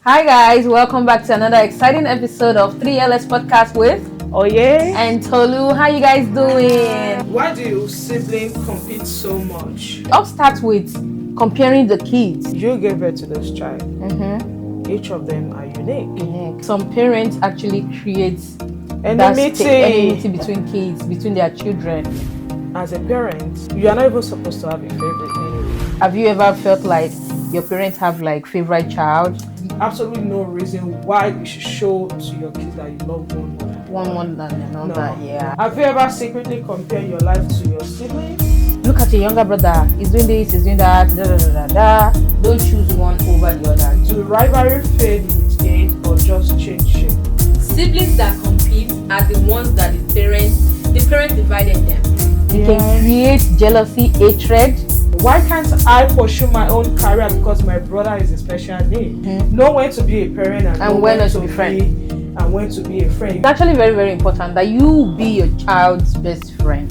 Hi guys, welcome back to another exciting episode of 3LS Podcast with Oye and Tolu. How you guys doing? Why do siblings compete so much? I'll start with comparing the kids. You gave birth to this child. Mm-hmm. Each of them are unique. Some parents actually create Enmity between kids, between their children. As a parent, you are not even supposed to have a favorite anyway. Have you ever felt like your parents have like favorite child? Absolutely no reason why you should show to your kids that you love one more than another. No. Yeah. Have you ever secretly compared your life to your siblings? Look at your younger brother. He's doing this, he's doing that. Don't choose one over the other. Do rivalry fade with age or just change shape? Siblings that compete are the ones that the parents divided them. It can create jealousy, hatred. Why can't I pursue my own career because my brother is a special need? Know when to be a parent and know when to be friend. And when to be a friend. It's actually very, very important that you be your child's best friend.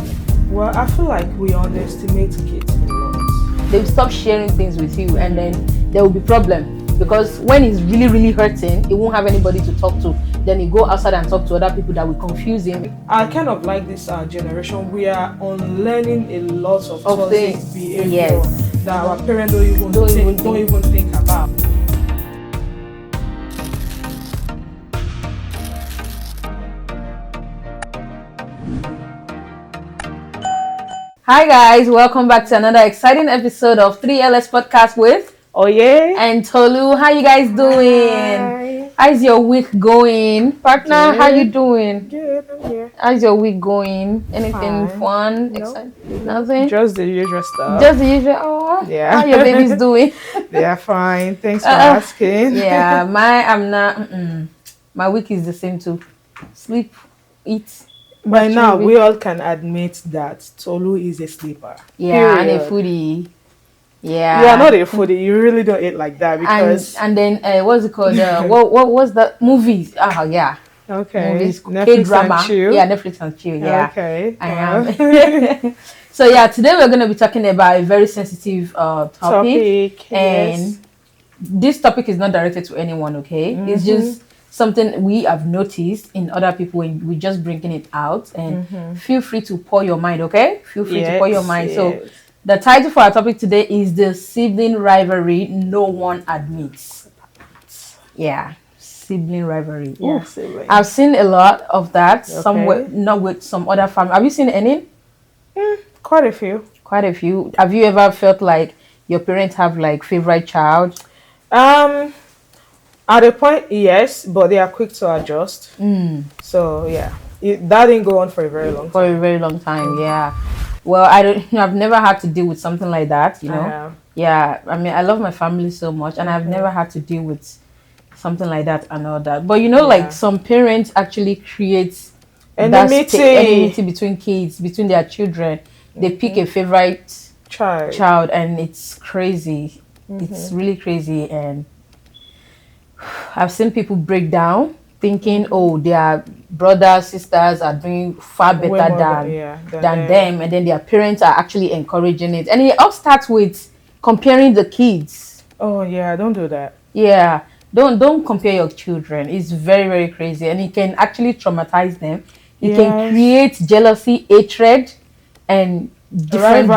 Well, I feel like we underestimate kids a lot. They will stop sharing things with you and then there will be problem. Because when it's really, really hurting, he won't have anybody to talk to. Then he go outside and talk to other people that will confuse him. I kind of like this generation. We are unlearning a lot of toxic behavior that our parents don't even think about. Hi guys, welcome back to another exciting episode of 3LS Podcast with Oye and Tolu. How you guys doing? Hi. How's your week going? Partner, how you doing? Good, I'm here. How's your week going? Anything fun? Nope. Exciting? Nothing? Just the usual stuff. Just the usual. Oh, Yeah. How your baby's doing? They are fine. Thanks for asking. Yeah, my week is the same too. Sleep, eat. By now, we all can admit that Tolu is a sleeper. Yeah, and a Period. foodie. Yeah. You are not a foodie. You really don't eat like that because... And then what's it called? what was that movies? Oh yeah. Okay. Movies, Netflix K-drama. and chill. Yeah, Netflix and chill. Yeah. Okay. I am. So yeah, today we're going to be talking about a very sensitive topic. And yes. This topic is not directed to anyone, okay? It's just something we have noticed in other people and we're just bringing it out. And feel free to pour your mind, okay? Feel free to pour your mind. So the title for our topic today is the sibling rivalry no one admits. Yeah, sibling rivalry. Yeah, Ooh. sibling. I've seen a lot of that. Somewhere, not with some other family. Have you seen any? Quite a few. Quite a few. Have you ever felt like your parents have like favorite child? At a point, yes, but they are quick to adjust. So yeah, that didn't go on for a very long time. For a very long time, yeah. Well, I've never had to deal with something like that, you know. Yeah, I mean, I love my family so much, and I've never had to deal with something like that and all that. But you know, like some parents actually create enmity between kids, between their children. They pick a favorite child, and it's crazy. It's really crazy, and I've seen people break down thinking, oh, their brothers, sisters are doing far better than them, and then their parents are actually encouraging it. And it all starts with comparing the kids. Oh yeah, don't do that. Yeah, don't compare your children. It's very, very crazy, and it can actually traumatize them. It can create jealousy, hatred, and different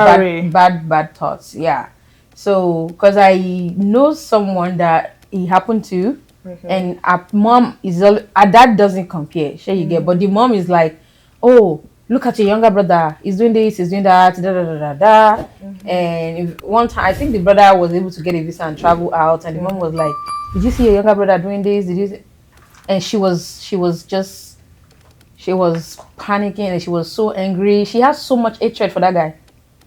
bad thoughts. Yeah. So, because I know someone that it happened to, and our mom is our dad doesn't compare. Sure, you get, but the mom is like, oh, look at your younger brother. He's doing this, he's doing that, And one time, I think the brother was able to get a visa and travel out, and the mom was like, "Did you see your younger brother doing this? Did you?" And she was panicking, and she was so angry. She has so much hatred for that guy.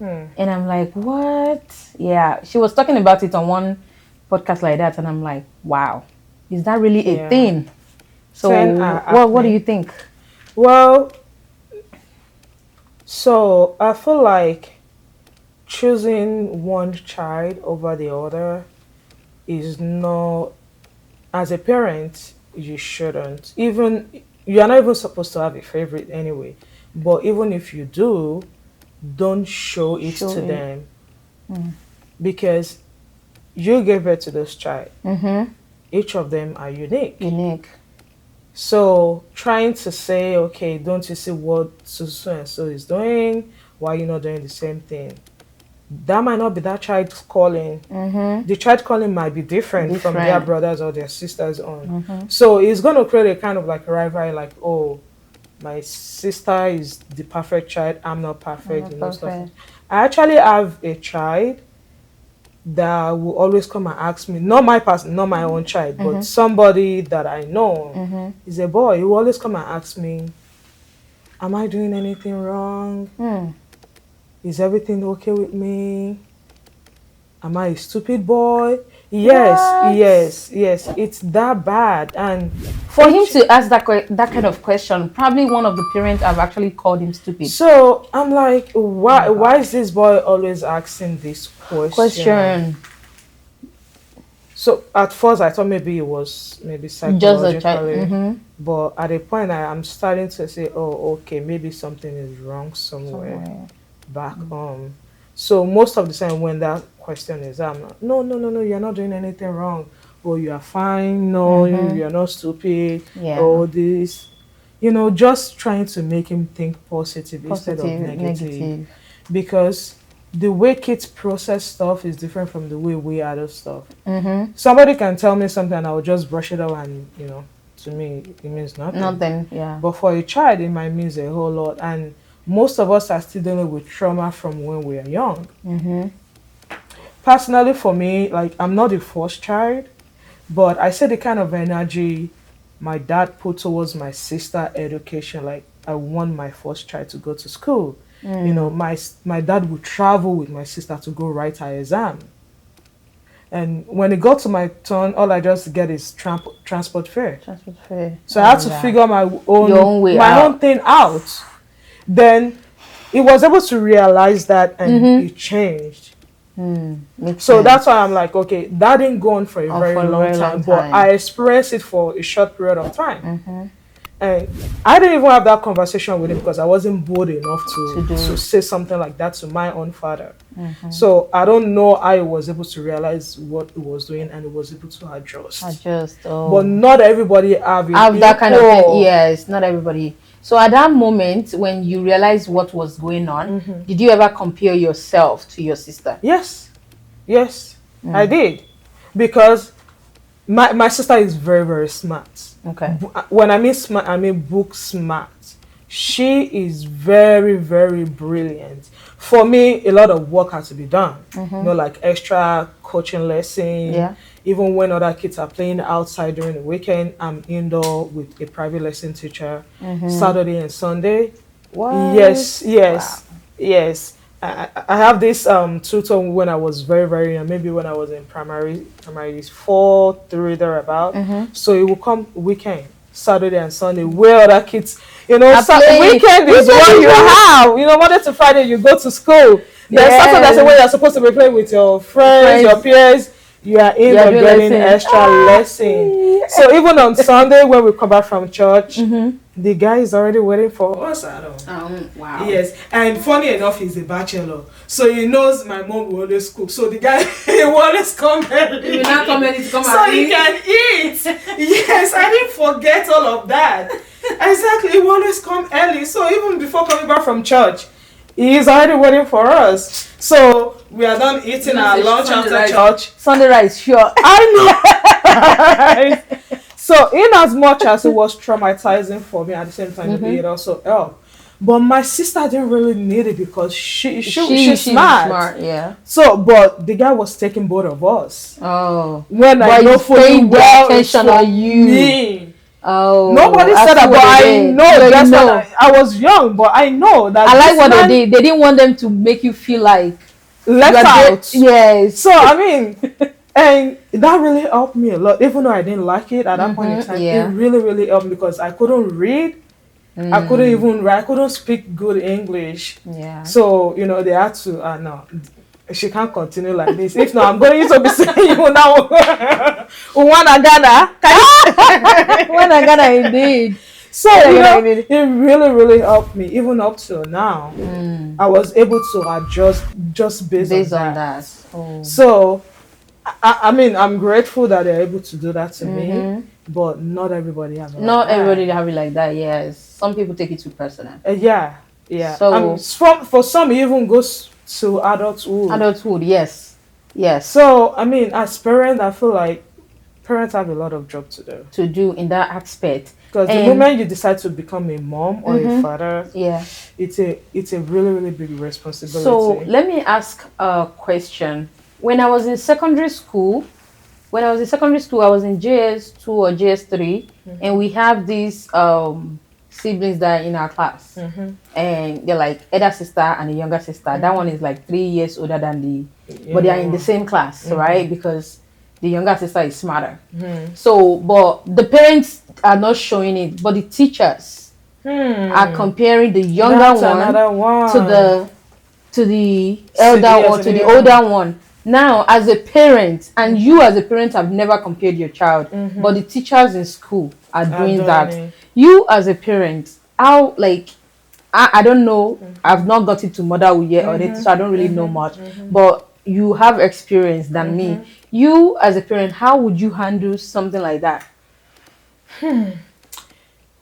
And I'm like, what? Yeah, she was talking about it on one podcast like that, and I'm like, wow, is that really a thing? So what do you think? Well, so I feel like choosing one child over the other is not, as a parent, you shouldn't. Even you are not even supposed to have a favorite anyway. But even if you do, don't show it to them, because you gave birth to this child. each of them are unique. Unique. So trying to say, okay, don't you see what so and so is doing? Why you not doing the same thing? That might not be that child's calling. The child calling might be different from their brothers or their sisters on. So it's going to create a kind of like rivalry, like, oh, my sister is the perfect child, I'm not perfect, you know, stuff. I actually have a child that will always come and ask me, not my person, not my own child, but somebody that I know. He's a boy. He will always come and ask me, am I doing anything wrong? Is everything okay with me? Am I a stupid boy? Yes. It's that bad. And for him to ask that kind of question, probably one of the parents have actually called him stupid. So I'm like, why is this boy always asking this question? So at first I thought maybe it was psychologically, just a child. But at a point I'm starting to say, oh, okay, maybe something is wrong somewhere back home. So most of the time when that question is, I'm not, no, you're not doing anything wrong. Oh, you are fine. No, you're not stupid. Oh, this, just trying to make him think positive instead of negative. Because the way kids process stuff is different from the way we adult stuff. Somebody can tell me something and I will just brush it out and, to me, it means nothing. But for a child, it might mean a whole lot. And most of us are still dealing with trauma from when we are young. Personally, for me, like, I'm not the first child, but I say the kind of energy my dad put towards my sister education, like, I want my first child to go to school. My dad would travel with my sister to go write her exam. And when it got to my turn, all I just get is transport fare. So I had to figure my own thing out. Then he was able to realize that and it changed. So that's why I'm like, okay, that didn't go on for a very long time, but I experienced it for a short period of time. And I didn't even have that conversation with him because I wasn't bold enough to say something like that to my own father. So I don't know how he was able to realize what he was doing and he was able to adjust. But not everybody have that kind of thing. Yes, not everybody. So at that moment, when you realized what was going on, did you ever compare yourself to your sister? Yes, I did. Because my sister is very, very smart. Okay. When I mean smart, I mean book smart. She is very, very brilliant. For me, a lot of work has to be done. Like extra coaching lessons. Even when other kids are playing outside during the weekend, I'm indoor with a private lesson teacher. Saturday and Sunday. What? Yes. I have this tutor when I was very, very young, maybe when I was in primary 4, 3 thereabout. So it will come weekend, Saturday and Sunday, where other kids, weekend is what you have. Monday to Friday you go to school. Then Saturday when you're supposed to be playing with your friends, your peers. You are in there getting extra lesson. So even on Sunday when we come back from church, the guy is already waiting for us at home. Wow. Yes, and funny enough, he's a bachelor, so he knows my mom will always cook. So the guy he will always come early. He will not come early to come so he can eat. Yes, I didn't forget all of that. Exactly, he will always come early. So even before coming back from church, he is already waiting for us. So we are done eating our lunch after church. Sunday rice, sure. I know. So in as much as it was traumatizing for me, at the same time, it also helped. But my sister didn't really need it because she's smart. Yeah. So, but the guy was taking both of us. Oh. When I know fully well attention on you. Me. Oh, nobody said that, but I know that's what I was young, but I know that. I like what they did. They didn't want them to make you feel like left out. Yes. So I mean, and that really helped me a lot. Even though I didn't like it at that point in time, it really, really helped me because I couldn't read. I couldn't even write. I couldn't speak good English. Yeah. So they had to. No, she can't continue like this. If not, I'm going to be saying you now. Wanagana. Wanagana indeed. So it really, really helped me. Even up till now, I was able to adjust just based on that. Oh. So I mean, I'm grateful that they're able to do that to me, but not everybody has it like Not that. everybody have it like that. Yes, some people take it too personal. Yeah, yeah. So For some, it even goes to adulthood. adulthood, yes, yes, So, I mean, as parents, I feel like parents have a lot of job to do. to do in that aspect. Because the And- moment you decide to become a mom or a father, Yeah. it's a really, really big responsibility. So let me ask a question. When I was in secondary school, I was in JS2 or JS3, and we have these siblings that are in our class, and they're like elder sister and a younger sister. That one is like 3 years older than but they are in the same class, right? Because the younger sister is smarter. So, but the parents are not showing it, but the teachers are comparing the younger That's one another one. to the elder yes, or to the the younger. older one. Now, as a parent, and you as a parent have never compared your child, but the teachers in school are doing that. it. You as a parent, how like I don't know, I've not got into motherhood yet or so I don't really know much, but you have experience than me. You as a parent, how would you handle something like that?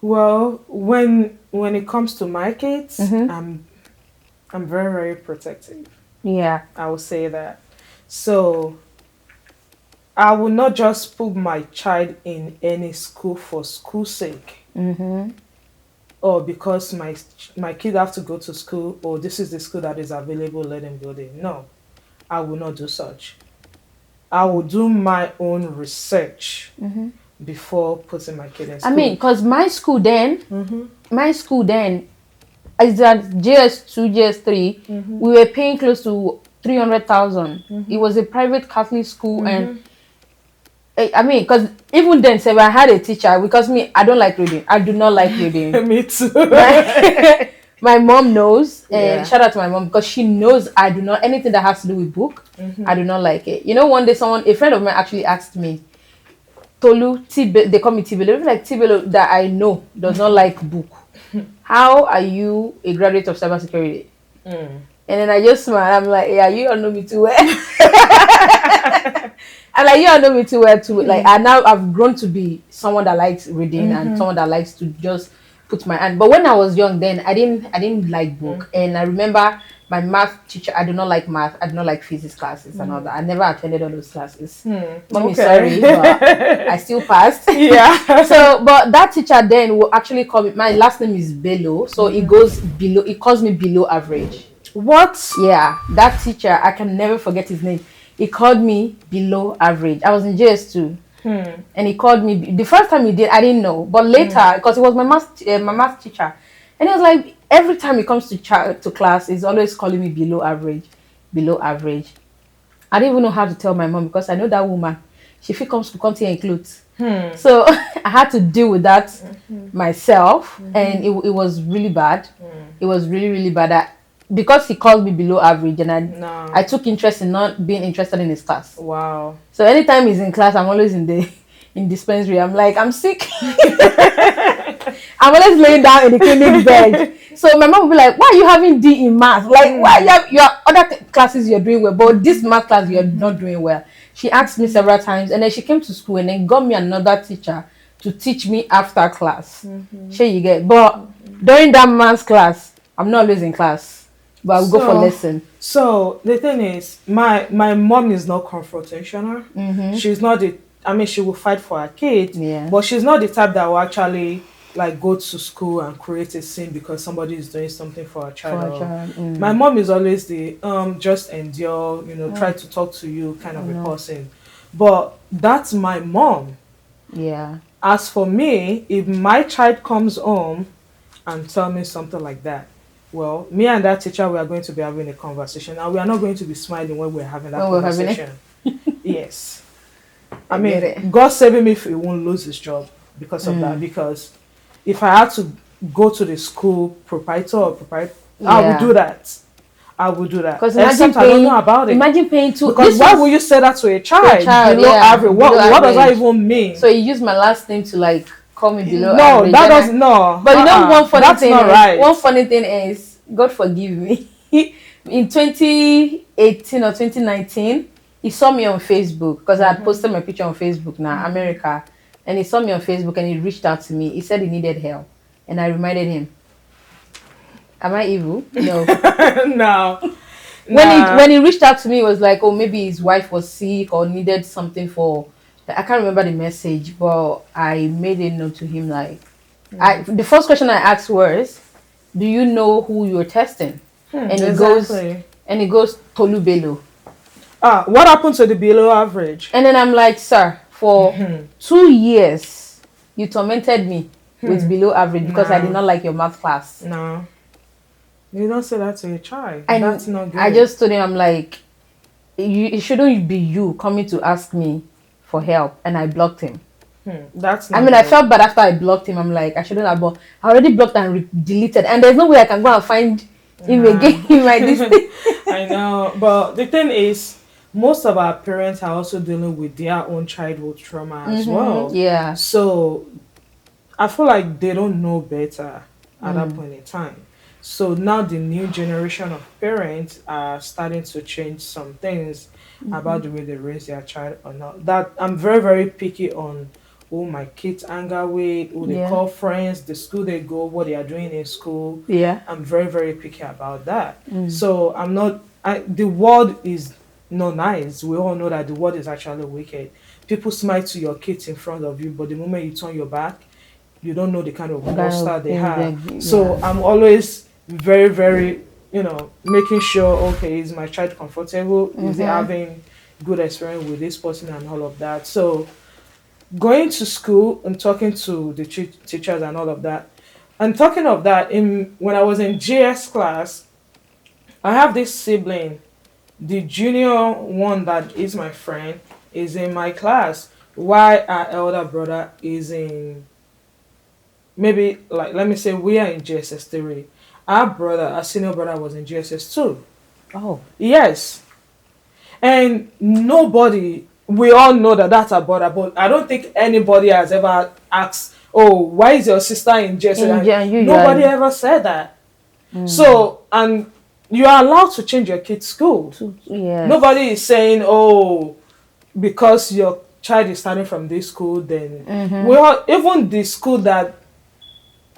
Well, when it comes to my kids, I'm very, very protective. Yeah. I will say that. So I will not just put my child in any school for school's sake. Or because my kid have to go to school, or this is the school that is available, let them go there. No, I will not do such. I will do my own research before putting my kid in school. I mean, because my school then is at JS2, JS3, we were paying close to 300,000. It was a private Catholic school, and I mean, because even then, say I had a teacher, because I don't like reading. I do not like reading. Me too. My mom knows, and Yeah. shout out to my mom, because she knows I do not, anything that has to do with book, I do not like it. You know, one day a friend of mine actually asked me, Tolu, they call me Tibelo, like Tibelo that I know does not like book. How are you a graduate of cybersecurity? And then I just smile. I'm like, yeah, you all know me too well. And like, you all know me too well too. Like, I've grown to be someone that likes reading and someone that likes to just put my hand. But when I was young, then I didn't like book. And I remember my math teacher. I do not like math. I do not like physics classes and all that. I never attended all those classes. Mommy, sorry, but I still passed. Yeah. So, but that teacher then will actually call me. My last name is Bello, so it goes below. It calls me below average. What? Yeah, that teacher, I can never forget his name. He called me below average. I was in JS2, and he called me. The first time he did, I didn't know, but later, because it was my math teacher, and he was like, every time he comes to class, he's always calling me below average, below average. I didn't even know how to tell my mom, because I know that woman. She comes to come to clothes. So I had to deal with that myself, and it was really bad. It was really, really bad. Because he called me below average, and I took interest in not being interested in his class. Wow. So anytime he's in class, I'm always in dispensary. I'm like, I'm sick. I'm always laying down in the clinic bed. So my mom will be like, why are you having D in math? Like, why your other classes you're doing well, but this math class you're not doing well. She asked me several times, and then she came to school and then got me another teacher to teach me after class. Sure you get. But during that math class, I'm not always in class. But I'll go for lesson. So the thing is, my mom is not confrontational. She's not she will fight for her kid, but she's not the type that will actually like go to school and create a scene because somebody is doing something for a child. My mom is always the just endure, try to talk to you kind of a person. But that's my mom. Yeah. As for me, if my child comes home and tell me something like that, well, me and that teacher, we are going to be having a conversation, and we are not going to be smiling when we're having that conversation. Yes. I mean, God saving me if he won't lose his job because of that. Because if I had to go to the school proprietor, I would do that. I would do that. Because except I don't know about it. Imagine paying two. Because why would you say that to a child? Below average. What does that even mean? So you use my last name to like call me below no, average. No, that doesn't. No. But you know, one funny thing. Right. One funny thing is, God forgive me. In 2018 or 2019, he saw me on Facebook because I had posted my picture on Facebook now, America, and he saw me on Facebook and he reached out to me. He said he needed help, and I reminded him. Am I evil? No. No. When he reached out to me, it was like, oh, maybe his wife was sick or needed something for. I can't remember the message, but I made a note to him like, the first question I asked was, "Do you know who you're testing?" And he goes Tolu Bello. What happened to the below average? And then I'm like, sir, for 2 years, you tormented me with below average because I did not like your math class. No. You don't say that to your child. And that's not good. I just told him, I'm like, it shouldn't be you coming to ask me for help. And I blocked him. That's not I mean, good. I felt bad after I blocked him. I'm like, I shouldn't have, but I already blocked and deleted. And there's no way I can go and find him again in my this. I know. But the thing is, most of our parents are also dealing with their own childhood trauma as well. Yeah. So I feel like they don't know better at that point in time. So now the new generation of parents are starting to change some things about the way they raise their child or not. That I'm very, very picky on who my kids hang out with, who they call friends, the school they go, what they are doing in school. Yeah. I'm very, very picky about that. So I'm not, the world is not nice. We all know that the world is actually wicked. People smile to your kids in front of you, but the moment you turn your back, you don't know the kind of monster they have. So I'm always very, very, making sure, okay, is my child comfortable? Is he having good experience with this person and all of that? So going to school and talking to the teachers and all of that. And talking of that, when I was in GS class, I have this sibling. The junior one that is my friend is in my class, while our elder brother is in, maybe, like, let me say we are in GSS 3. Our senior brother was in GSS 2. Oh. Yes. And we all know that that's our brother, but I don't think anybody has ever asked, oh, why is your sister in GSS? Nobody ever said that. So, and you are allowed to change your kid's school. Yes. Nobody is saying, oh, because your child is starting from this school, then even the school that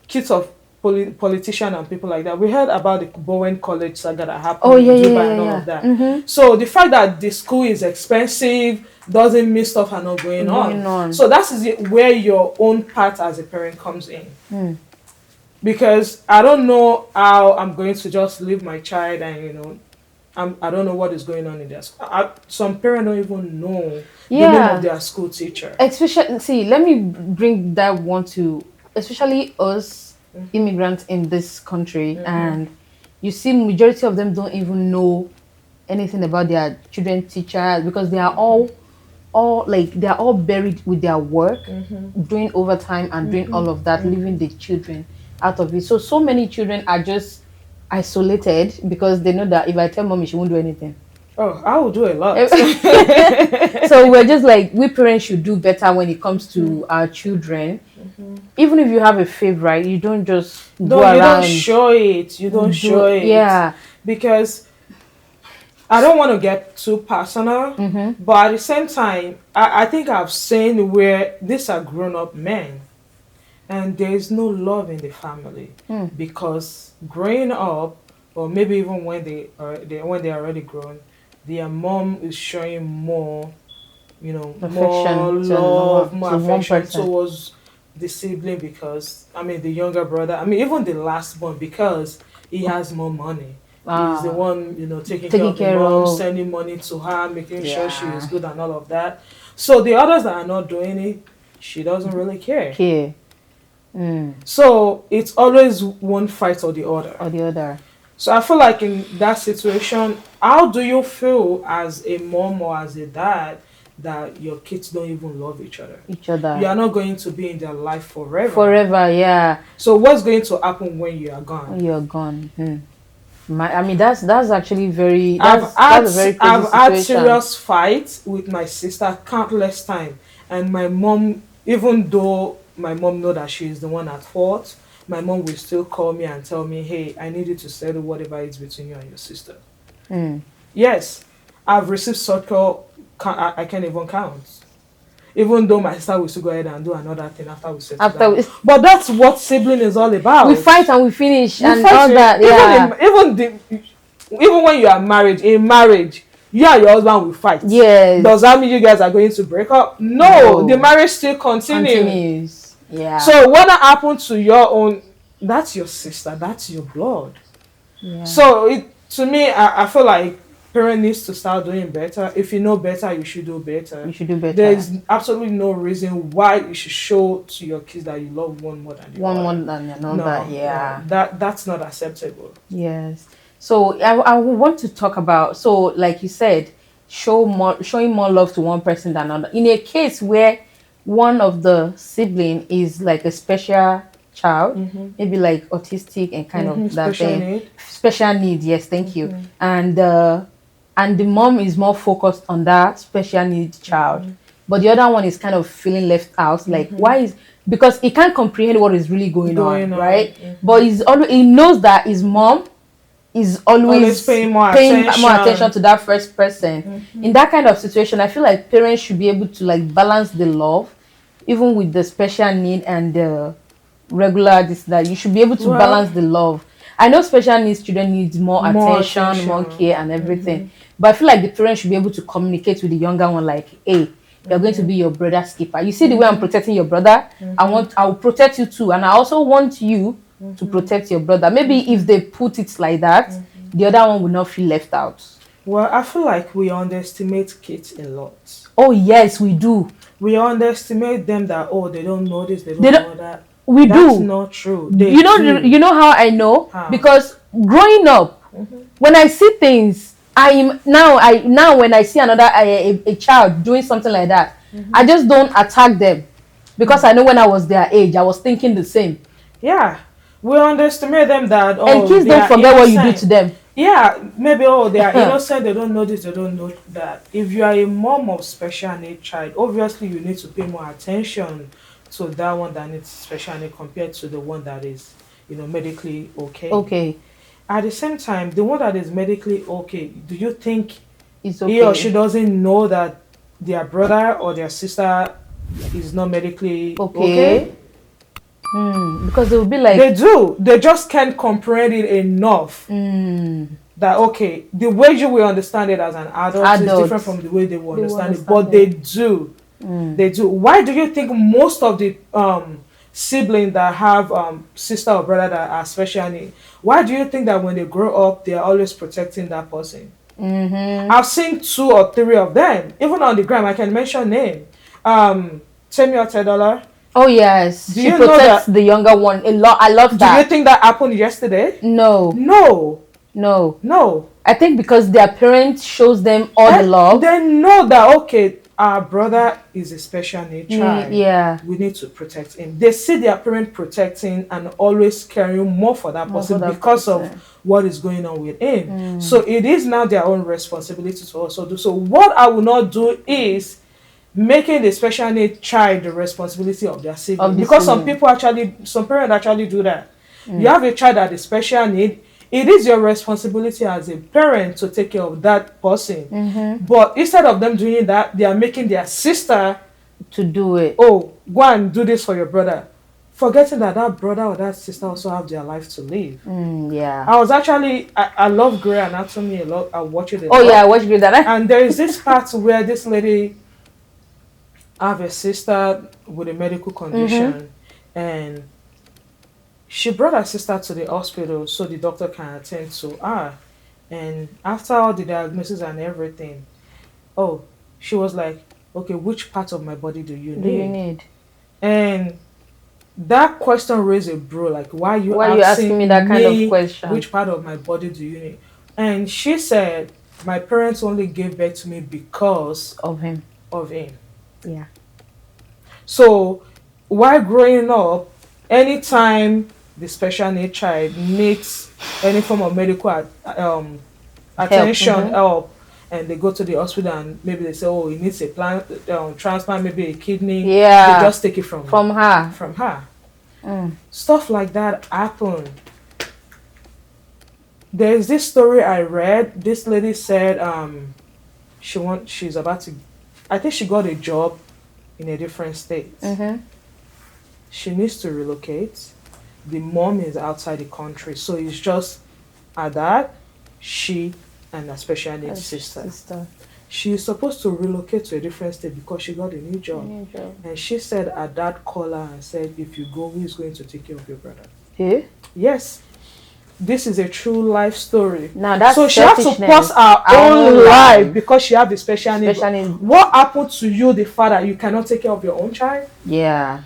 kids of politicians and people like that, we heard about the Bowen College saga that happened in Dubai and all of that. So the fact that the school is expensive doesn't mean stuff are not going on. So that is where your own part as a parent comes in. Because I don't know how I'm going to just leave my child and I don't know what is going on in their school. Some parents don't even know the name of their school teacher. Especially, let me bring that one to, especially us immigrants in this country, and you see majority of them don't even know anything about their children teachers because they are all they are all buried with their work, doing overtime and doing all of that, leaving the children out of it. So many children are just isolated because they know that if I tell mommy, she won't do anything. Oh, I will do a lot. So we're just like, we parents should do better when it comes to our children. Even if you have a favorite, you don't just go around. You don't show it. You don't show it. Yeah. Because I don't want to get too personal, but at the same time, I think I've seen where these are grown-up men and there is no love in the family because growing up, or maybe even when they're already grown, their mom is showing more, more love, more affection towards the sibling because, the younger brother, even the last one because he has more money. He's the one, taking care of the mom, sending money to her, making sure she is good and all of that. So the others that are not doing it, she doesn't really care. So it's always one fight or the other. So I feel like in that situation, how do you feel as a mom or as a dad that your kids don't even love each other? You are not going to be in their life forever. Yeah. So what's going to happen when you are gone? When you're gone. That's actually very. I've had serious fights with my sister countless times, and my mom, even though my mom know that she is the one at fault, my mom will still call me and tell me, hey, I need you to settle whatever is between you and your sister. Yes, I've received such call I can't even count. Even though my sister will still go ahead and do another thing after we settle After down. But that's what sibling is all about. we fight and we finish You and fight all it. that. Yeah. Even when you are married, in marriage, you and your husband will fight. Yes. Does that mean you guys are going to break up? No. The marriage still Continues. Yeah. So what happened to your own, that's your sister, that's your blood. Yeah. So to me, I feel like parent needs to start doing better. If you know better, you should do better. You should do better. There's absolutely no reason why you should show to your kids that you love one more than the other. One more than another. Yeah. That's not acceptable. Yes. So I want to talk about, so like you said, showing more love to one person than another. In a case where one of the sibling is like a special child, maybe like autistic and kind of that thing. Special need. Yes, thank you. And the mom is more focused on that special needs child, but the other one is kind of feeling left out. Like why is, because he can't comprehend what is really going on, right? But he knows that his mom is always paying more attention to that first person. In that kind of situation, I feel like parents should be able to like balance the love, even with the special need and the regular that you should be able to balance the love. I know special needs children need more attention, more care and everything, but I feel like the parents should be able to communicate with the younger one, like, hey, you're going to be your brother's keeper. You see the way I'm protecting your brother, I will protect you too, and I also want you to protect your brother. Maybe if they put it like that, the other one will not feel left out. Well, I feel like we underestimate kids a lot. Oh yes, we do. We underestimate them that, oh, they don't know this, they don't know that. We That's do. not true. You know how I know? How? Because growing up, when I see things, now when I see another a child doing something like that, I just don't attack them, because I know when I was their age, I was thinking the same. Yeah, we underestimate them that, and kids don't forget what you do to them. Yeah, maybe, they are innocent, they don't know this, they don't know that. If you are a mom of special need child, obviously you need to pay more attention to that one that needs special need compared to the one that is, medically okay. Okay. At the same time, the one that is medically okay, do you think it's okay, he or she doesn't know that their brother or their sister is not medically okay? Because they will be like, they do. They just can't comprehend it enough. That, okay, the way you will understand it as an adult is different from the way they will understand it. But they do. They do. Why do you think most of the siblings that have sister or brother that are special needs, why do you think that when they grow up, they are always protecting that person? I've seen 2 or 3 of them. Even on the gram, I can mention name. Temi Otedola. Oh yes, she protects the younger one a lot. I love that. Do you think that happened yesterday? No. I think because their parents shows them all the love. They know that, okay, our brother is a special need child. Yeah. We need to protect him. They see their parent protecting and always caring more for that person because of what is going on with him. So it is now their own responsibility to also do. So what I will not do is making the special need child the responsibility of their sibling. Because some parents actually do that. You have a child that is special need. It is your responsibility as a parent to take care of that person. But instead of them doing that, they are making their sister to do it. Oh, go and do this for your brother. Forgetting that brother or that sister also have their life to live. Yeah. I love Grey Anatomy a lot. I watch it a lot. Oh yeah, I watch Grey Anatomy. And there is this part where this lady have a sister with a medical condition, and she brought her sister to the hospital so the doctor can attend to her. And after all the diagnosis and everything, she was like, okay, which part of my body do you need? And that question raised a bro, like, why are you asking me that kind of question? Which part of my body do you need? And she said, my parents only gave birth to me because of him. Yeah. So while growing up, anytime the special need child needs any form of medical attention, help, and they go to the hospital and maybe they say, oh, he needs a transplant, maybe a kidney, they just take it from her. Stuff like that happen. There's this story I read. This lady said she's about to I think she got a job in a different state. She needs to relocate. The mom is outside the country, so it's just her dad, she, and a special needs sister. She is supposed to relocate to a different state because she got a new job. And she said her dad called her and said, if you go, who is going to take care of your brother? Yeah. Yes. This is a true life story. Now that's so she has to pause her own life because she have a special need. What happened to you, the father? You cannot take care of your own child? Yeah.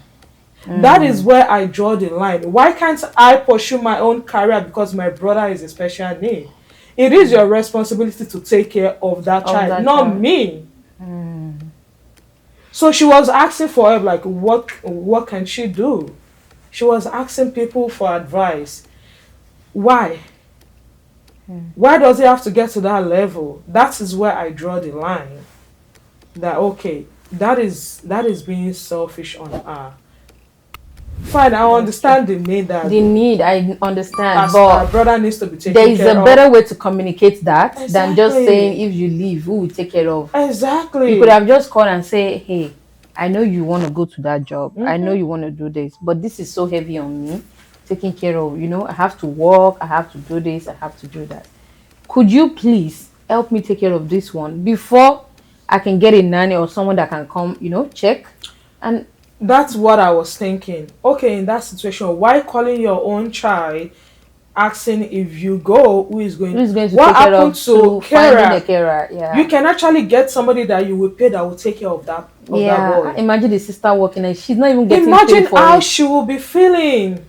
That is where I draw the line. Why can't I pursue my own career because my brother is a special need? It is your responsibility to take care of that child, not me. So she was asking for help, like what can she do? She was asking people for advice. Why? Why does it have to get to that level? That is where I draw the line. That okay, that is being selfish on her. Fine, I understand the need that I understand, but our brother needs to be taken there is care a better way to communicate that than just saying if you leave, who will take care of? Exactly. You could have just called and say, hey, I know you want to go to that job. I know you want to do this, but this is so heavy on me. Taking care of, I have to work, I have to do this, I have to do that. Could you please help me take care of this one before I can get a nanny or someone that can come, check? And that's what I was thinking. Okay, in that situation, why calling your own child, asking if you go, who is going to what happened to finding a carer? Yeah. You can actually get somebody that you will pay that will take care of that boy. Imagine the sister working and she's not even getting Imagine paid for how it. she will be feeling.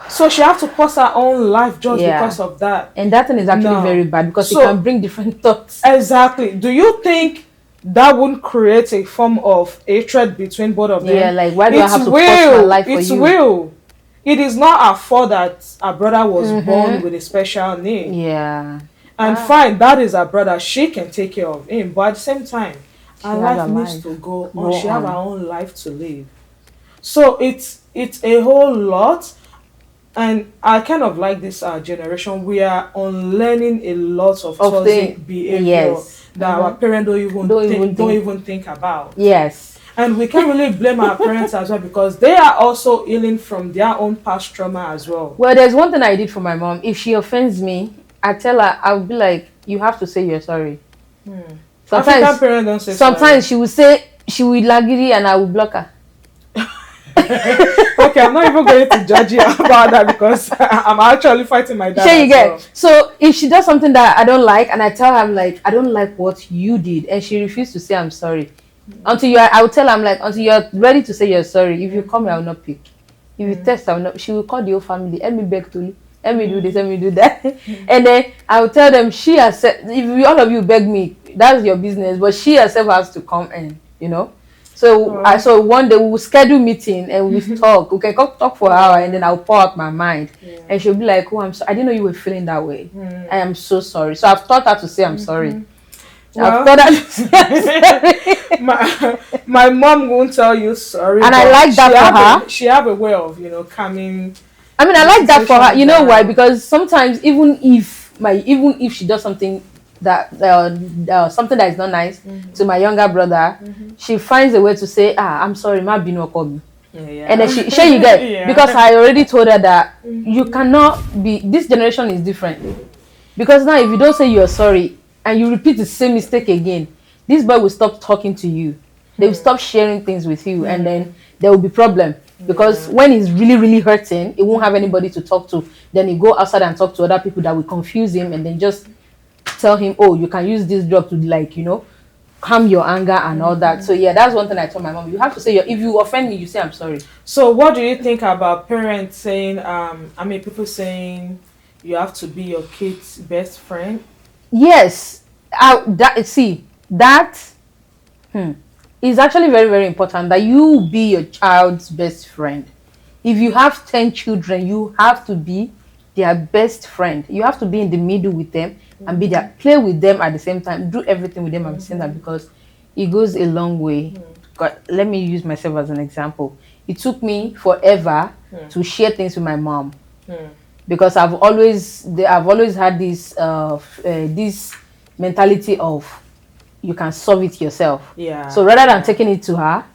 So she have to pause her own life just because of that. And that thing is actually very bad because it can bring different thoughts. Exactly. Do you think that wouldn't create a form of hatred between both of them? Yeah, like why do I have to pause my life for you? It will. It is not her fault that her brother was born with a special need. Yeah. And fine, that is her brother. She can take care of him. But at the same time, her life needs to go on. She have her own life to live. So it's a whole lot. And I kind of like this generation. We are unlearning a lot of toxic behavior that our parents don't even think about. Yes. And we can't really blame our parents as well because they are also healing from their own past trauma as well. Well, there's one thing I did for my mom. If she offends me, I tell her, I'll be like, you have to say you're sorry. African parents don't say sometimes sorry. she will say, she will lagiri and I will block her. Okay, I'm not even going to judge you about that because I'm actually fighting my dad. Sure, you get. Well. So if she does something that I don't like and I tell her, I'm like, I don't like what you did, and she refuses to say I'm sorry, I will tell her, I'm like, until you're ready to say you're sorry. If you call me, I will not pick. If you text, I will not. She will call the whole family. Let me beg to, let me do this, let me do that, and then I will tell them she herself. If all of you beg me, that's your business. But she herself has to come and So so one day we will schedule meeting and we talk. We can talk for an hour and then I'll pour out my mind. And she'll be like, "Oh, I'm so I didn't know you were feeling that way. I am so sorry." So I've taught her to say I'm sorry. Well, I've taught her to say I'm sorry. My mom won't tell you sorry. And I like that for her. She have a way of calming. I mean, I like that for her. You know why? Because sometimes even if she does something that something that is not nice to my younger brother, she finds a way to say, I'm sorry, ma binu okobi. And then you get because I already told her that you cannot be, this generation is different, because now if you don't say you're sorry and you repeat the same mistake again, this boy will stop talking to you, they will stop sharing things with you, and then there will be problem. Because when he's really, really hurting, he won't have anybody to talk to. Then he go outside and talk to other people that will confuse him, and then just tell him, oh, you can use this drug to calm your anger and all that. So that's one thing I told my mom. You have to say, if you offend me, you say I'm sorry. So what do you think about parents saying, people saying you have to be your kid's best friend? Yes. That is actually very, very important, that you be your child's best friend. If you have 10 children, you have to be their best friend. You have to be in the middle with them and be there, play with them at the same time, do everything with them at the same time, because it goes a long way. God, let me use myself as an example. It took me forever to share things with my mom, because I've always had this this mentality of, you can solve it yourself. Yeah. So rather than taking it to her,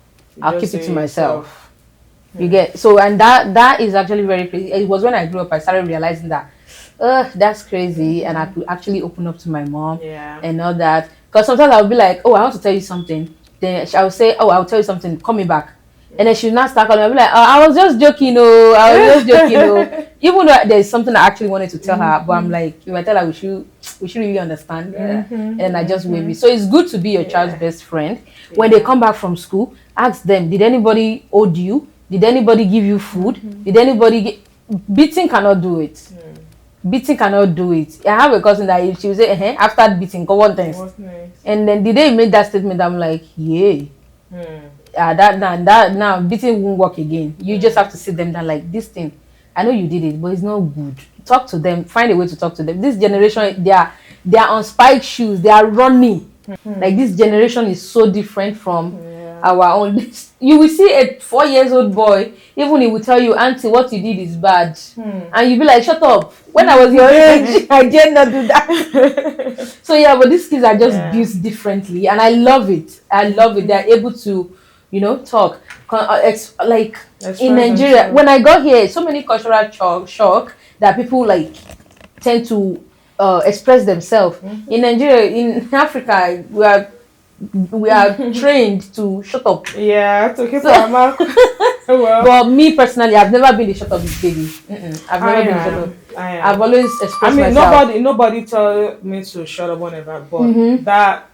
I'll Just keep it to say myself. You get so, and that is actually very crazy. It was when I grew up I started realizing that, that's crazy, and I could actually open up to my mom Yeah. and all that. Because sometimes I'll be like, oh, I want to tell you something. Then I'll say, oh, I'll tell you something. Call me back. And then she'll not start calling me. I'll be like, oh, I was just joking, oh, I was just joking, oh. Even though there's something I actually wanted to tell her, but I'm like, if I tell her, we should really understand. And then I just wave it. So it's good to be your child's best friend. When they come back from school, ask them, did anybody owed you? Did anybody give you food? Did anybody beating cannot do it. Beating cannot do it. I have a cousin that she will say, after beating, go on things. And then the day he made that statement, I'm like, yeah. That now beating won't work again. You just have to sit them down like, this thing, I know you did it, but it's not good. Talk to them, find a way to talk to them. This generation, they are on spike shoes, they are running. Like, this generation is so different from our own. You will see a 4-year-old boy, even he will tell you, auntie, what you did is bad. And you'll be like, shut up. When I was your age, I did not do that. So yeah, but these kids are just built differently, and I love it. I love it. They're able to, talk. Like in Nigeria, when I got here, so many cultural shock that people like tend to express themselves. In Nigeria, in Africa, we are trained to shut up. Yeah, to keep our mouth. Well, but me personally, I've never been the shut up baby. I've never been the shut up. I've always expressed myself. Nobody tell me to shut up whenever, but that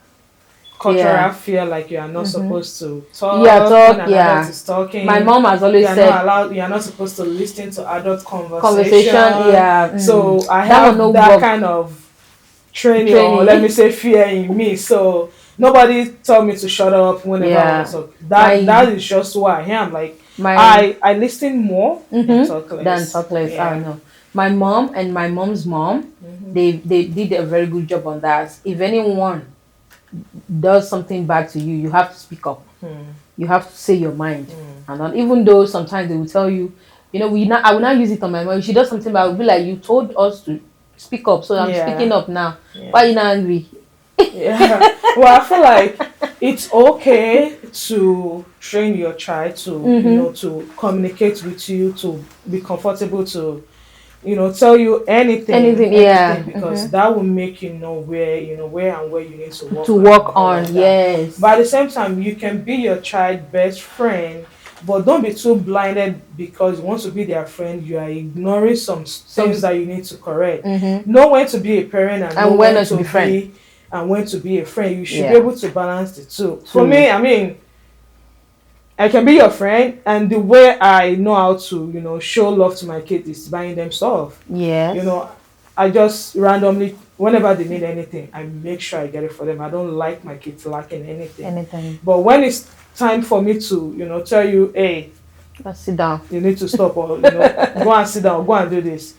cultural fear, like you are not supposed to talk. Yeah. Is talking. My mom has always said you are not supposed to listen to adult conversation. Yeah. So I have that kind of training, or let me say fear in me. So nobody told me to shut up whenever I want to talk. That is just who I am. Like I listen more than talk less. Yeah. I know. My mom and my mom's mom, they did a very good job on that. If anyone does something bad to you, you have to speak up. You have to say your mind. And then, even though sometimes they will tell you, I will not use it on my mom. If she does something bad, I will be like, you told us to speak up, so I'm speaking up now. Why are you not angry? Well, I feel like it's okay to train your child to to communicate with you, to be comfortable to tell you anything because that will make you know where where you need to work on. Yes, but at the same time, you can be your child's best friend, but don't be too blinded because you want to be their friend. You are ignoring some things that you need to correct. Know when to be a parent and know when to be a friend. And when to be a friend. You should be able to balance the two. For me, I mean, I can be your friend, and the way I know how to, show love to my kids is buying them stuff. Yes. I just randomly, whenever they need anything, I make sure I get it for them. I don't like my kids lacking anything. But when it's time for me to, tell you, hey, sit down. You need to stop, or go and sit down, go and do this.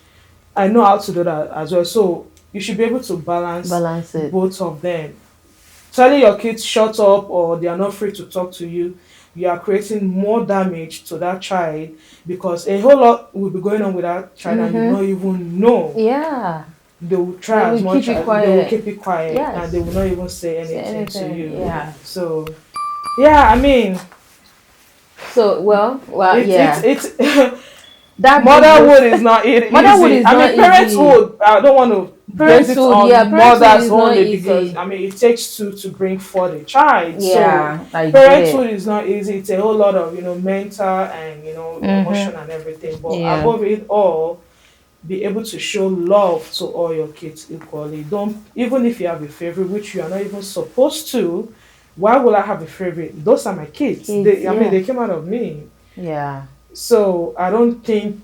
I know how to do that as well. So you should be able to balance it. Both of them. Telling your kids shut up or they are not free to talk to you, you are creating more damage to that child because a whole lot will be going on with that child and you don't even know. Yeah. They will try as much as they will keep it quiet and they will not even say anything to you. Yeah. So, yeah, I mean. So, it's that motherhood is not easy. Motherhood is not easy. Parenthood, I don't want to base it on mothers only because it takes two to bring forth a child. Yeah, so parenthood is not easy. It's a whole lot of mental and emotion and everything. But above it all, be able to show love to all your kids equally. Don't, even if you have a favorite, which you are not even supposed to. Why would I have a favorite? Those are my kids. They came out of me. Yeah. So I don't think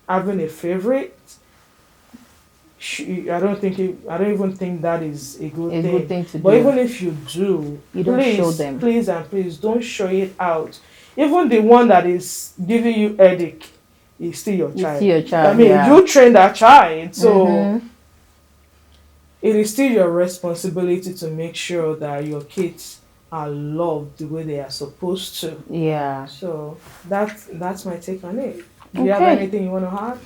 having a favorite. I don't even think that is a good thing to do. But even if you do, don't show them. Please and please don't show it out. Even the one that is giving you headache is still your child. I mean, you train that child, so it is still your responsibility to make sure that your kids are loved the way they are supposed to. Yeah. So that's my take on it. Do you have anything you want to add?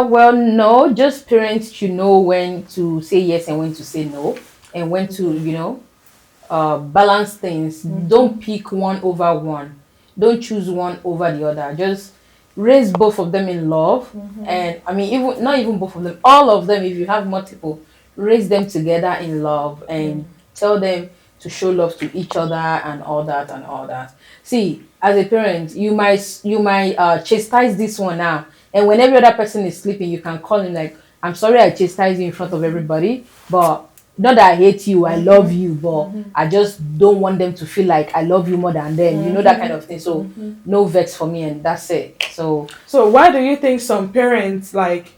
Well, no, just parents should know when to say yes and when to say no, and when to, balance things. Don't pick one over one. Don't choose one over the other. Just raise both of them in love. And I mean, even not even both of them, all of them. If you have multiple, raise them together in love and tell them to show love to each other and all that and all that. See, as a parent, you might chastise this one now, and when every other person is sleeping, you can call him like, "I'm sorry, I chastised you in front of everybody, but not that I hate you, I love you, but I just don't want them to feel like I love you more than them." You know, that kind of thing. So no vex for me, and that's it. So why do you think some parents like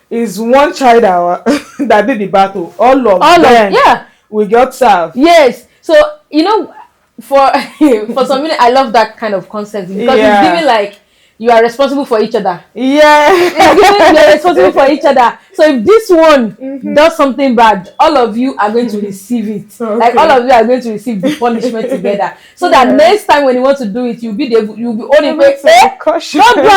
is one child that did the battle? All of them, yeah, we got served. yes. So for for some minute, I love that kind of concept because it's giving like you are responsible for each other. Yeah. You're responsible for each other. So if this one does something bad, all of you are going to receive it. Okay. Like all of you are going to receive the punishment together. So that next time when you want to do it, you'll be only way. Don't do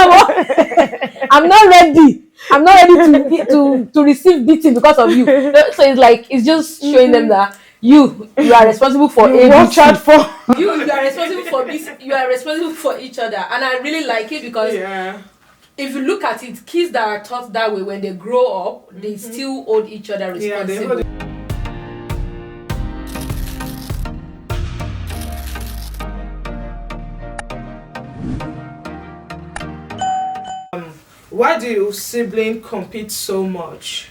I'm not ready. I'm not ready to receive beating because of you. So it's like it's just showing them that you are responsible for watch out for you are responsible for this. You are responsible for each other, and I really like it because if you look at it, kids that are taught that way when they grow up, they still hold each other responsible. Why do siblings compete so much?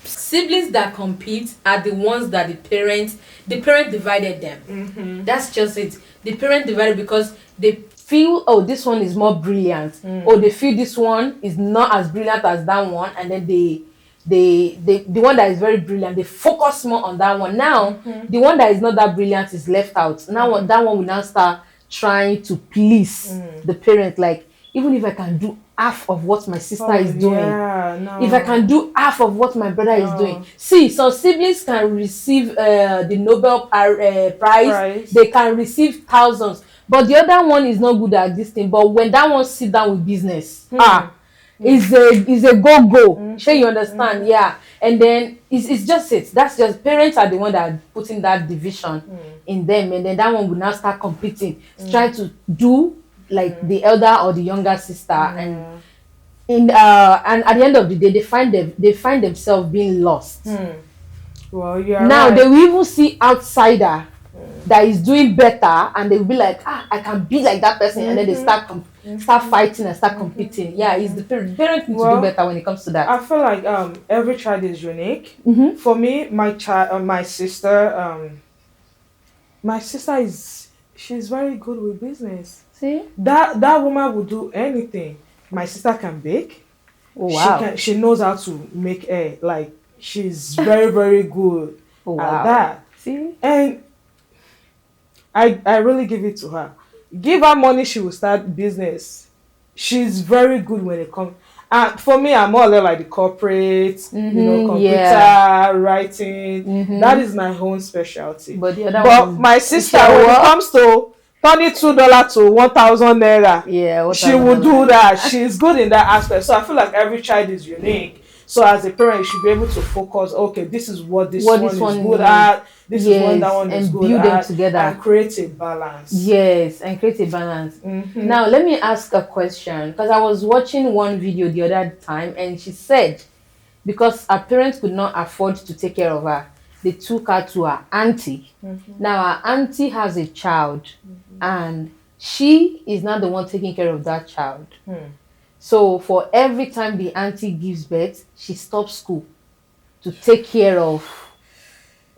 Siblings that compete are the ones that the parent divided them. That's just it. The parent divided because they feel, oh, this one is more brilliant, or they feel this one is not as brilliant as that one, and then the one that is very brilliant, they focus more on that one. Now the one that is not that brilliant is left out. Now that one will now start trying to please the parent, like, even if I can do half of what my sister is doing, if I can do half of what my brother is doing. See, some siblings can receive the Nobel prize, they can receive thousands, but the other one is not good at this thing. But when that one sit down with business, is a go. Sure, you understand? Yeah. And then it's just it. That's just parents are the one that are putting that division in them, and then that one will now start competing, try to do like the elder or the younger sister, and and at the end of the day, they find themselves being lost. Well, you are now right. They will even see outsider that is doing better, and they will be like, I can be like that person, and then they start fighting and start competing. Yeah, it's the parents need to do better when it comes to that. I feel like every child is unique. For me, my sister she's very good with business. See, that woman will do anything. My sister can bake. Oh wow. She knows how to make hair. Like, she's very, very good at that. See, and I really give it to her. Give her money, she will start business. She's very good when it comes. For me, I'm more or less like the corporate, computer writing. That is my own specialty. But the other one, my sister, when it comes to turning $2 to 1,000 naira, she will do that. She's good in that aspect. So I feel like every child is unique. So as a parent, you should be able to focus. Okay, this is what this one is good at. This is what that one is good at. And build them together and create a balance. Yes, and create a balance. Now let me ask a question, because I was watching one video the other time, and she said because her parents could not afford to take care of her, they took her to her auntie. Now her auntie has a child, and she is not the one taking care of that child. So for every time the auntie gives birth, she stops school to take care of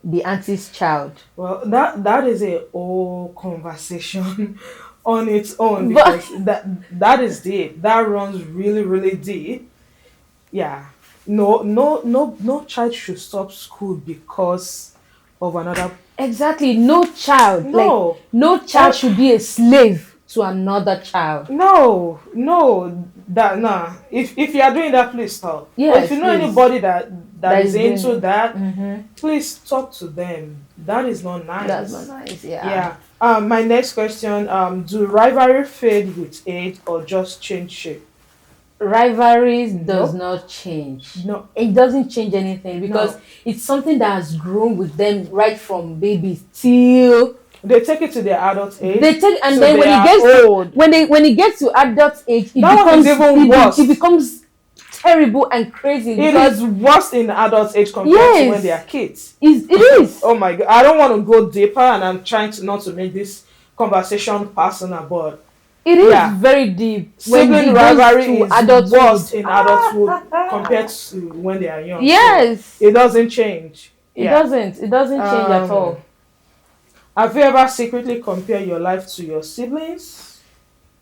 the auntie's child. Well, that is a whole conversation on its own, because that is deep. That runs really, really deep. Yeah. No child should stop school because of another. Exactly. No child. No. Like, no child should be a slave to another child. No. If you are doing that, please stop. Yes, if you know anybody that is into that, please talk to them. That is not nice. That's not nice. Yeah. My next question: do rivalry fade with age or just change shape? Rivalries does not change. No. It doesn't change anything because it's something that has grown with them right from babies till they take it to their adult age. They take, and so then when it gets old. when it gets to adult age, it becomes terrible and crazy. It is worse in adult age compared to when they are kids. It is. Oh my god! I don't want to go deeper, and I'm trying to not to make this conversation personal, but it is very deep. Sibling rivalry is worse in adulthood compared to when they are young. Yes, so it doesn't change. It doesn't change at all. Have you ever secretly compared your life to your siblings?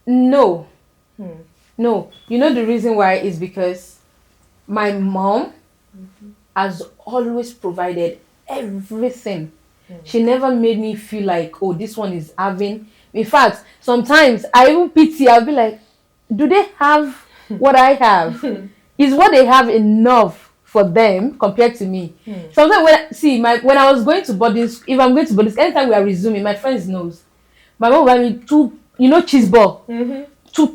No. No. You know the reason why is because my mom has always provided everything. She never made me feel like, oh, this one is having. In fact, sometimes I even pity. I'll be like, do they have what I have? Is what they have enough for them compared to me? Sometimes when I was going to boarding school, if I'm going to boarding school, anytime we are resuming, my friends knows. My mom will buy me 2, cheese ball. 2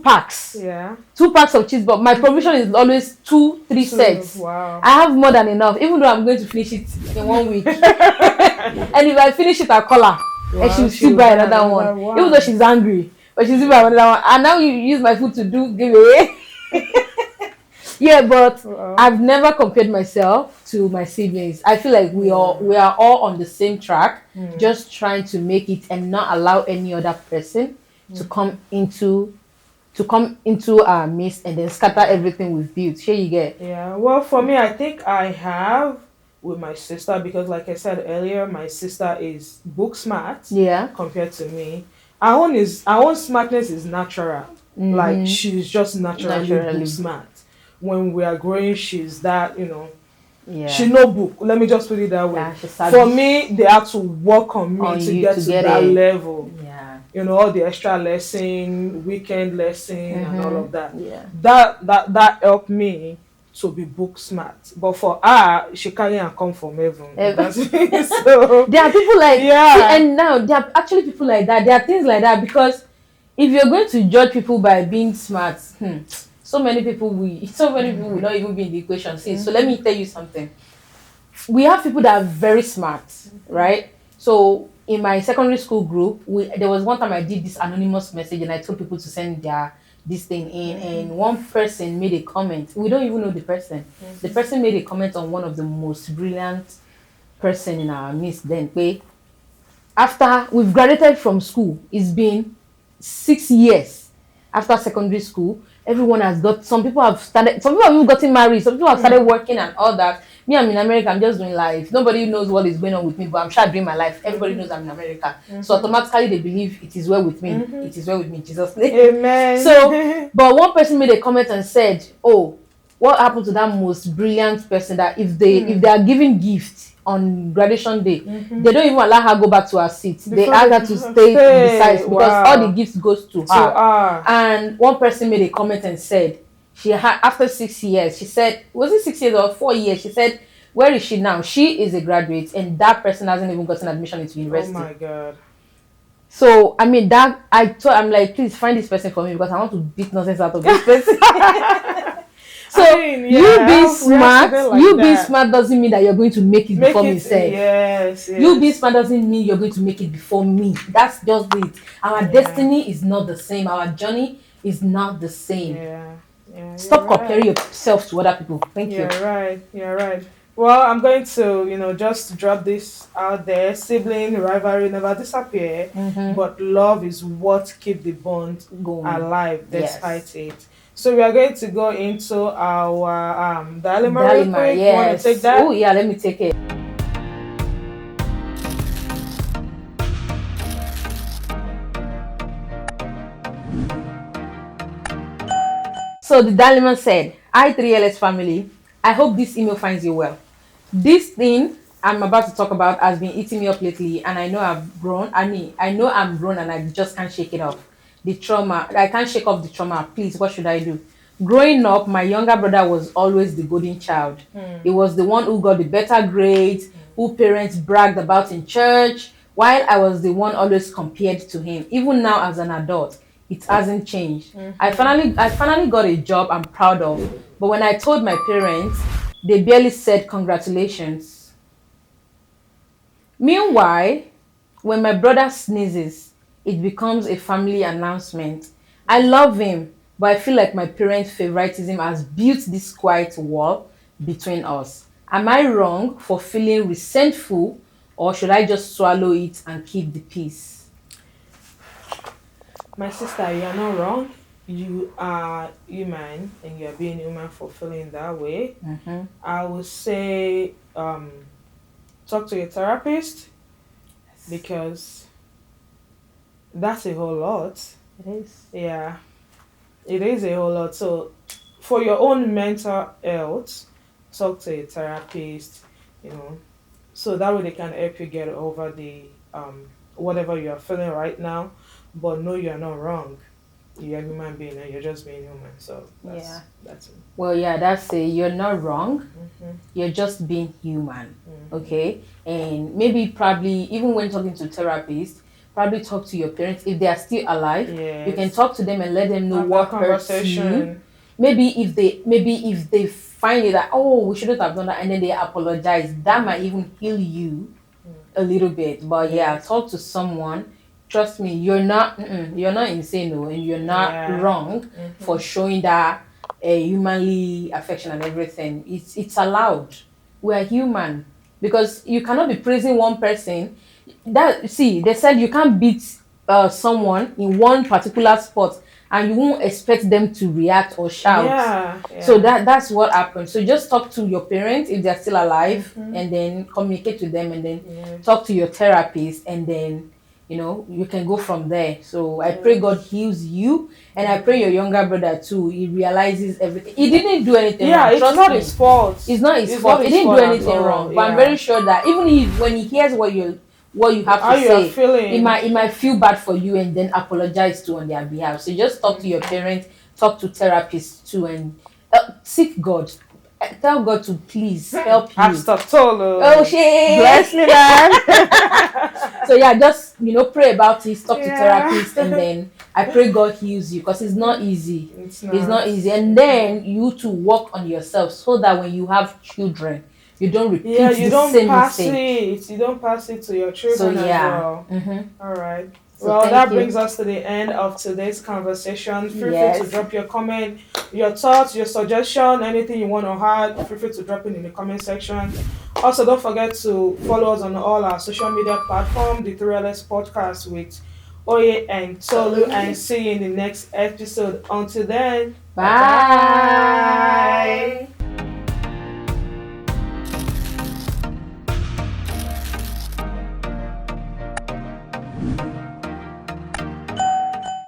packs. Yeah. 2 packs of cheese ball. My provision is always 2, 3 sets. Wow. I have more than enough, even though I'm going to finish it in 1 week. And if I finish it, I'll call her. Wow, and she'll still buy another one. Wow. Even though she's angry. But she'll still buy another one. And now you use my food to do giveaway. Yeah, but I've never compared myself to my siblings. I feel like we are all on the same track, just trying to make it and not allow any other person to come into our midst and then scatter everything we've built. Here you get. Yeah. Well, for me, I think I have with my sister because, like I said earlier, my sister is book smart. Yeah. Compared to me, our own smartness is natural. Like she's just naturally book smart. When we are growing, she's that, she no book. Let me just put it that way. For me, they have to work on me to get to that level. Yeah. All the extra lesson, weekend lesson, and all of that. Yeah. That helped me to be book smart. But for her, she can't come from heaven. So there are people like and now there are actually people like that. There are things like that because if you're going to judge people by being smart, so many people will not even be in the equation. See, so let me tell you something. We have people that are very smart, right? So in my secondary school group, there was one time I did this anonymous message and I told people to send this thing in, and one person made a comment. We don't even know the person. The person made a comment on one of the most brilliant person in our midst. Then, after we've graduated from school, it's been 6 years after secondary school. Everyone has got, some people have even gotten married, some people have started working and all that. Me, I'm in America, I'm just doing life. Nobody knows what is going on with me, but I'm sure I'm doing my life. Everybody knows I'm in America. So automatically they believe it is well with me. It is well with me in Jesus' name. Amen. So, but one person made a comment and said, oh, what happened to that most brilliant person that if they are giving gifts on graduation day, they don't even allow her go back to her seat. They ask her to stay beside because all the gifts goes to her. And one person made a comment and said, she had after 6 years, she said, was it 6 years or 4 years? She said, where is she now? She is a graduate, and that person hasn't even gotten admission into university. Oh my God. So I mean I'm like, please find this person for me because I want to beat nonsense out of this person. So you being smart doesn't mean that you're going to make it before me. Yes. You being smart doesn't mean you're going to make it before me. That's just it. Our destiny is not the same. Our journey is not the same. Stop comparing yourself to other people. Thank you. You're right. Well, I'm going to, just drop this out there. Sibling rivalry never disappear, but love is what keeps the bond alive despite it. So we are going to go into our dilemma real quick. Yes. You want to take that? Oh yeah, let me take it. So the dilemma said, "Hi 3LS family, I hope this email finds you well. This thing I'm about to talk about has been eating me up lately, and I know I've grown. I know I'm grown and I just can't shake it off. The trauma, I can't shake off the trauma. Please, what should I do? Growing up, my younger brother was always the golden child. He was the one who got the better grades, who parents bragged about in church, while I was the one always compared to him. Even now as an adult, it hasn't changed. I finally got a job I'm proud of. But when I told my parents, they barely said congratulations. Meanwhile, when my brother sneezes, it becomes a family announcement. I love him, but I feel like my parents' favoritism has built this quiet wall between us. Am I wrong for feeling resentful, or should I just swallow it and keep the peace? My sister, you are not wrong. You are human and you are being human for feeling that way. I would say talk to your therapist because that's a whole lot. It is. Yeah, it is a whole lot. So, for your own mental health, talk to a therapist, you know, so that way they can help you get over the whatever you are feeling right now. But no, you're not wrong. You're a human being and you're just being human. So Yeah. that's it. Well, yeah, that's it. You're not wrong. Mm-hmm. You're just being human. Mm-hmm. Okay? And maybe, probably, even when talking to therapists, probably talk to your parents if they are still alive. You can Yes. talk to them and let them know Have what that hurts you. conversation. Maybe if they find it that, oh, we shouldn't have done that, and then they apologize, that might even heal you a little bit. But yeah, Yes. talk to someone. Trust me, you're not insane, no, and you're not Yeah. wrong for showing that humanly affection and everything. It's allowed. We are human, because you cannot be praising one person. That, see, they said you can't beat someone in one particular sport, and you won't expect them to react or shout. Yeah. So that's what happened. So just talk to your parents if they're still alive, and then communicate with them, and then Yes. talk to your therapist, and then you can go from there. So I pray God heals you, and I pray your younger brother too. He realizes everything. He didn't do anything Yeah, wrong. it's Trust not me. his fault. It's not his It's fault. not He his didn't do fault at anything all, wrong. But I'm yeah. very sure that even when he hears what you have How to you are say, feeling. he might feel bad for you, and then apologize to on their behalf. So just talk to your parents, talk to therapists too, and seek God. Tell God to please help you. Apostolo. Oh shit! Bless me, man. So yeah, just pray about it, talk to Yeah. therapists, and then I pray God heals you, because it's not easy. It's It's not easy. And then you to work on yourself, so that when you have children, you don't repeat Yeah, you the don't same pass mistake. it. You don't pass it to your So children as yeah. well. All right. So Well, thank that you. brings us to the end of today's conversation. Feel free Yes. to drop your comment, your thoughts, your suggestion, anything you want to add. Feel free to drop it in the comment section. Also, don't forget to follow us on all our social media platforms, the 3LS podcast with Oye and Tolu, and see you in the next episode. Until then, Bye.